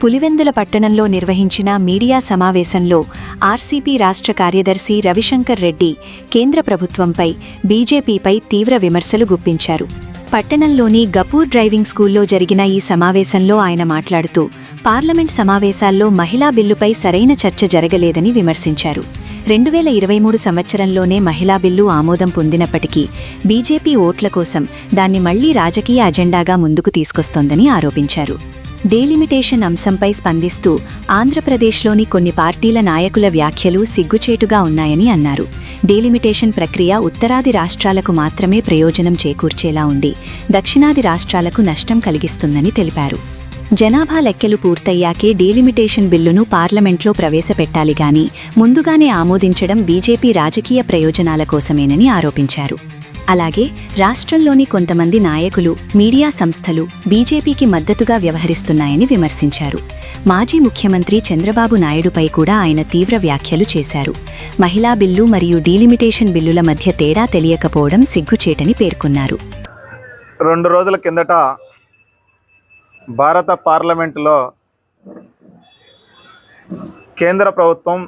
పులివెందుల పట్టణంలో నిర్వహించిన మీడియా సమావేశంలో ఆర్సీపీ రాష్ట్ర కార్యదర్శి రవిశంకర్ రెడ్డి కేంద్ర ప్రభుత్వంపై, బీజేపీపై తీవ్ర విమర్శలు గుప్పించారు. పట్టణంలోని గపూర్ డ్రైవింగ్ స్కూల్లో జరిగిన ఈ సమావేశంలో ఆయన మాట్లాడుతూ, పార్లమెంట్ సమావేశాల్లో మహిళా బిల్లుపై సరైన చర్చ జరగలేదని విమర్శించారు. 2023 సంవత్సరంలోనే మహిళా బిల్లు ఆమోదం పొందినప్పటికీ బీజేపీ ఓట్ల కోసం దాన్ని మళ్లీ రాజకీయ అజెండాగా ముందుకు తీసుకొస్తోందని ఆరోపించారు. డీలిమిటేషన్ అంశంపై స్పందిస్తూ, ఆంధ్రప్రదేశ్లోని కొన్ని పార్టీల నాయకుల వ్యాఖ్యలు సిగ్గుచేటుగా ఉన్నాయని అన్నారు. డీలిమిటేషన్ ప్రక్రియ ఉత్తరాది రాష్ట్రాలకు మాత్రమే ప్రయోజనం చేకూర్చేలా ఉండి, దక్షిణాది రాష్ట్రాలకు నష్టం కలిగిస్తుందని తెలిపారు. జనాభా లెక్కలు పూర్తయ్యాకే డీలిమిటేషన్ బిల్లును పార్లమెంట్లో ప్రవేశపెట్టాలి గాని ముందుగానే ఆమోదించడం బీజేపీ రాజకీయ ప్రయోజనాల కోసమేనని ఆరోపించారు. అలాగే రాష్ట్రంలోని కొంతమంది నాయకులు, మీడియా సంస్థలు బీజేపీకి మద్దతుగా వ్యవహరిస్తున్నాయని విమర్శించారు. మాజీ ముఖ్యమంత్రి చంద్రబాబు నాయుడుపై కూడా ఆయన తీవ్ర వ్యాఖ్యలు చేశారు. మహిళా బిల్లు మరియు డీలిమిటేషన్ బిల్లుల మధ్య తేడా తెలియకపోవడం సిగ్గుచేటని పేర్కొన్నారు. 2 రోజుల కిందట భారత పార్లమెంటులో కేంద్ర ప్రభుత్వం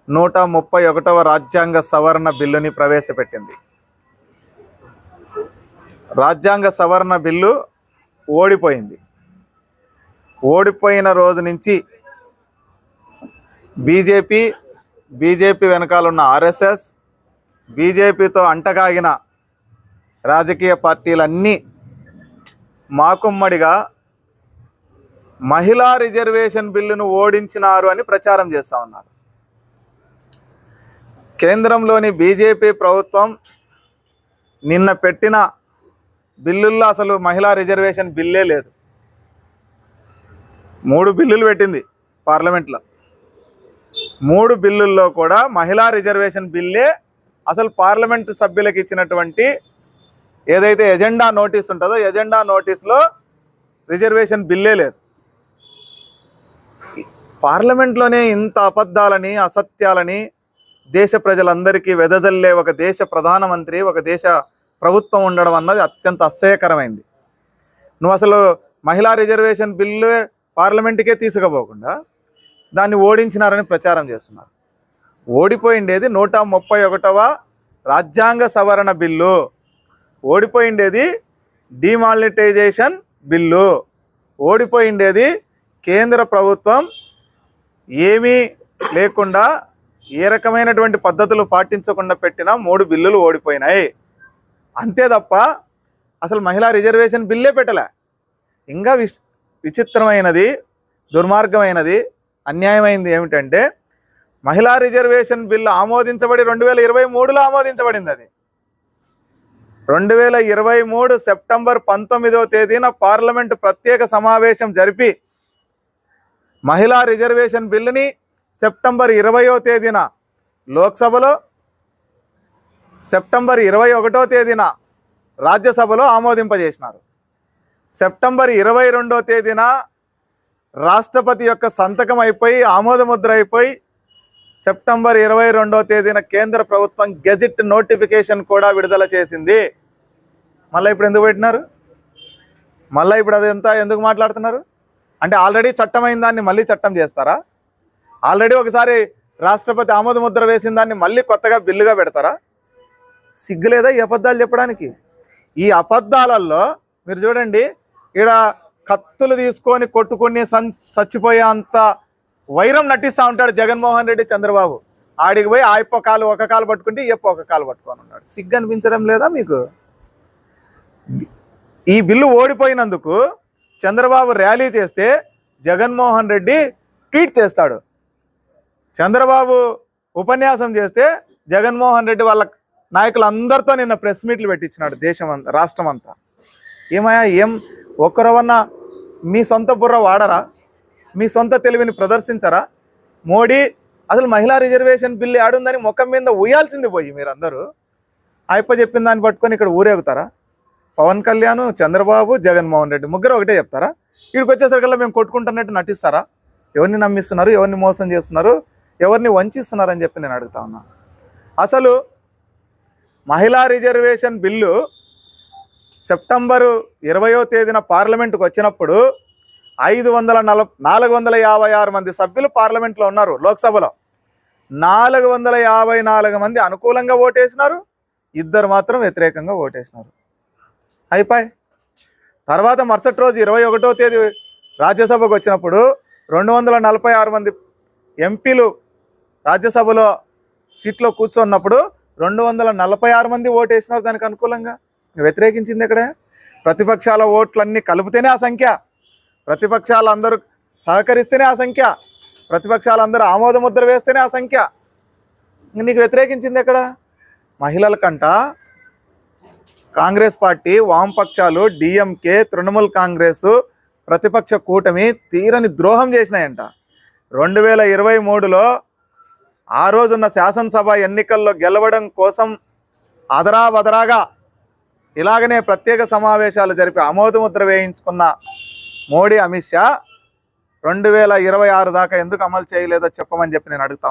131వ రాజ్యాంగ సవరణ బిల్లుని ప్రవేశపెట్టింది. రాజ్యాంగ సవరణ బిల్లు ఓడిపోయింది. ఓడిపోయిన రోజు నుంచి బీజేపీ వెనకాలన్న ఆర్ఎస్ఎస్, బీజేపీతో అంటగాగిన రాజకీయ పార్టీలన్నీ మాకుమ్మడిగా మహిళా రిజర్వేషన్ బిల్లును ఓడించినారు అని ప్రచారం చేస్తూ ఉన్నారు. కేంద్రంలోని బీజేపీ ప్రభుత్వం నిన్న పెట్టిన బిల్లుల్లో అసలు మహిళా రిజర్వేషన్ బిల్లే లేదు. 3 బిల్లులు పెట్టింది పార్లమెంట్లో. 3 బిల్లుల్లో కూడా మహిళా రిజర్వేషన్ బిల్లే అసలు పార్లమెంటు సభ్యులకు ఇచ్చినటువంటి ఏదైతే ఎజెండా నోటీస్ ఉంటుందో ఎజెండా నోటీస్లో రిజర్వేషన్ బిల్లే లేదు. పార్లమెంట్లోనే ఇంత అబద్ధాలని, అసత్యాలని దేశ ప్రజలందరికీ వెదజల్లే ఒక దేశ ప్రధానమంత్రి, ఒక దేశ ప్రభుత్వం ఉండడం అన్నది అత్యంత అసహ్యకరమైంది. నువ్వు అసలు మహిళా రిజర్వేషన్ బిల్లు పార్లమెంటుకే తీసుకుపోకుండా దాన్ని ఓడించినారని ప్రచారం చేస్తున్నారు. ఓడిపోయిండేది 131వ రాజ్యాంగ సవరణ బిల్లు, ఓడిపోయిండేది డిమానిటైజేషన్ బిల్లు, ఓడిపోయిండేది కేంద్ర ప్రభుత్వం ఏమీ లేకుండా ఏ రకమైనటువంటి పద్ధతులు పాటించకుండా పెట్టిన 3 బిల్లులు ఓడిపోయినాయి. అంతే తప్ప అసలు మహిళా రిజర్వేషన్ బిల్లే పెట్టలే. ఇంకా విచిత్రమైనది, దుర్మార్గమైనది, అన్యాయమైంది ఏమిటంటే మహిళా రిజర్వేషన్ బిల్లు ఆమోదించబడి 2023లో ఆమోదించబడింది. అది 2023 సెప్టెంబర్ 19వ తేదీన పార్లమెంటు ప్రత్యేక సమావేశం జరిపి మహిళా రిజర్వేషన్ బిల్లుని సెప్టెంబర్ 20వ తేదీన లోక్సభలో, సెప్టెంబర్ 21వ తేదీన రాజ్యసభలో ఆమోదింపజేసినారు. సెప్టెంబర్ 22వ తేదీన రాష్ట్రపతి యొక్క సంతకం అయిపోయి, ఆమోదముద్ర అయిపోయి, సెప్టెంబర్ 22వ తేదీన కేంద్ర ప్రభుత్వం గెజిట్ నోటిఫికేషన్ కూడా విడుదల చేసింది. మళ్ళీ ఇప్పుడు ఎందుకు పెట్టినారు? మళ్ళీ ఇప్పుడు అదంతా ఎందుకు మాట్లాడుతున్నారు? అంటే ఆల్రెడీ చట్టమైన దాన్ని మళ్ళీ చట్టం చేస్తారా? ఆల్రెడీ ఒకసారి రాష్ట్రపతి ఆమోదముద్ర వేసిన దాన్ని మళ్ళీ కొత్తగా బిల్లుగా పెడతారా? సిగ్గులేదా ఈ అబద్ధాలు చెప్పడానికి? ఈ అబద్ధాలలో మీరు చూడండి, ఇక్కడ కత్తులు తీసుకొని కొట్టుకొని చచ్చిపోయే అంత వైరం నటిస్తూ ఉంటాడు జగన్మోహన్ రెడ్డి, చంద్రబాబు. ఆడికి పోయి ఒక కాలు పట్టుకుంటే ఒక కాలు పట్టుకొని ఉన్నాడు. సిగ్గు అనిపించడం లేదా మీకు? ఈ బిల్లు ఓడిపోయినందుకు చంద్రబాబు ర్యాలీ చేస్తే జగన్మోహన్ రెడ్డి ట్వీట్ చేస్తాడు. చంద్రబాబు ఉపన్యాసం చేస్తే జగన్మోహన్ రెడ్డి వాళ్ళ నాయకులందరితో నిన్న ప్రెస్ మీట్లు పెట్టించినాడు రాష్ట్రం అంతా. ఏం ఒక్కరవన్నా మీ సొంత బుర్ర వాడరా? మీ సొంత తెలివిని ప్రదర్శించరా? మోడీ అసలు మహిళా రిజర్వేషన్ బిల్లు ఆడుందని ముఖం మీద ఉయ్యాల్సింది పోయి మీరందరూ చెప్పిన దాన్ని పట్టుకొని ఇక్కడ ఊరేగుతారా? పవన్ కళ్యాణ్, చంద్రబాబు, జగన్మోహన్ రెడ్డి ముగ్గురు ఒకటే చెప్తారా? ఇక్కడికి వచ్చేసరికల్లా మేము కొట్టుకుంటున్నట్టు నటిస్తారా? ఎవరిని నమ్మిస్తున్నారు, ఎవరిని మోసం చేస్తున్నారు, ఎవరిని వంచిస్తున్నారని చెప్పి నేను అడుగుతా ఉన్నా. అసలు మహిళా రిజర్వేషన్ బిల్లు సెప్టెంబరు 20వ తేదీన పార్లమెంటుకు వచ్చినప్పుడు 456 మంది సభ్యులు పార్లమెంట్లో ఉన్నారు. లోక్సభలో 454 మంది అనుకూలంగా ఓటేసినారు, 2 మాత్రం వ్యతిరేకంగా ఓటేసినారు. అయిపోయి తర్వాత మరుసటి రోజు 21వ తేదీ రాజ్యసభకు వచ్చినప్పుడు 246 మంది ఎంపీలు రాజ్యసభలో సీట్లో కూర్చున్నప్పుడు 246 మంది ఓటేసినారు దానికి అనుకూలంగా. వ్యతిరేకించింది ఎక్కడ? ప్రతిపక్షాల ఓట్లన్నీ కలిపితేనే ఆ సంఖ్య, ప్రతిపక్షాలు అందరూ సహకరిస్తేనే ఆ సంఖ్య, ప్రతిపక్షాలు అందరూ ఆమోద ముద్ర వేస్తేనే ఆ సంఖ్య. నీకు వ్యతిరేకించింది ఎక్కడ? మహిళల కంట కాంగ్రెస్ పార్టీ, వామపక్షాలు, డిఎంకే, తృణమూల్ కాంగ్రెస్, ప్రతిపక్ష కూటమి తీరని ద్రోహం చేసినాయంట. 2023లో ఆ రోజున్న శాసనసభ ఎన్నికల్లో గెలవడం కోసం అదరాబదరాగా ఇలాగనే ప్రత్యేక సమావేశాలు జరిపి ఆమోదముద్ర వేయించుకున్న మోడీ, అమిత్ షా 2026 దాకా ఎందుకు అమలు చేయలేదో చెప్పమని చెప్పి నేను అడుగుతా ఉన్నాను.